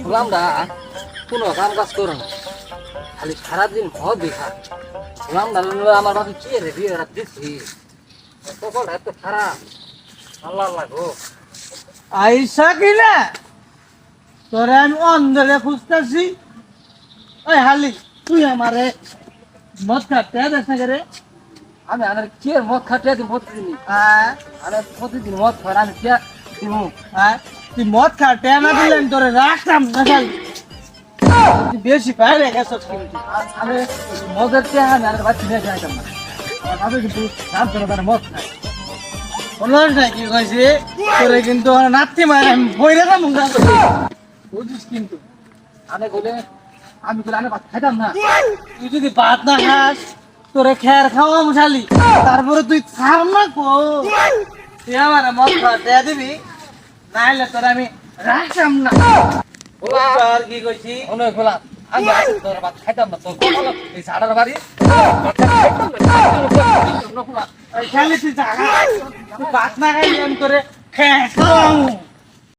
গোলামটা কোনো কাম কাজ করো না, খালি সারাদিন ভয় দেখা। গোলামটা আমার বাকি কি রে বিয়ে দিচ্ছি, সকল এত খারাপ। আল্লাহ আল্লাহ গো। আইসা কিনা তোরে আমি অন্ধরে খুঁজতেছি। ওই হালি তুই আমারে মদ খাতে দেখ না রে। আমি আনার কে মদ খাটিয়ে দিন প্রতিদিন, হ্যাঁ আরে প্রতিদিন মদ খাওয়ার আমি কে দিব? হ্যাঁ তুই মদ খাতে না দিলেন তোরে রাখতাম না খালি। তুই বেশি বাইরে গেছস কিন্তু। আমি মদের কে আমি আর বাচ্চা নিয়ে যাইতাম না। আমি কিন্তু নাম করে তার মদ খাই। বলস না কি কইছি তোরে কিন্তু নাতি মারে আমি বইরে না মুঙ্গা বুঝিস কিন্তু আমি বলে আমি বলে আমি ভাত খাইতাম না। তুই যদি ভাত না খাস তোরে খের খাওয়া মুশালি তারপরে তুই খাম না কো তুই আমার মদ খাওয়াতে দিবি নাইলে তোর আমি রাখতাম না। আর কি কইছি অনেক গোলাম আমি আসলে তোর ভাত খাইতাম না। তোর এই ঝাড়ার বাড়ি খালি তুই জাগা তুই ভাত না খাইলে আমি তোরে খের খাওয়াবো।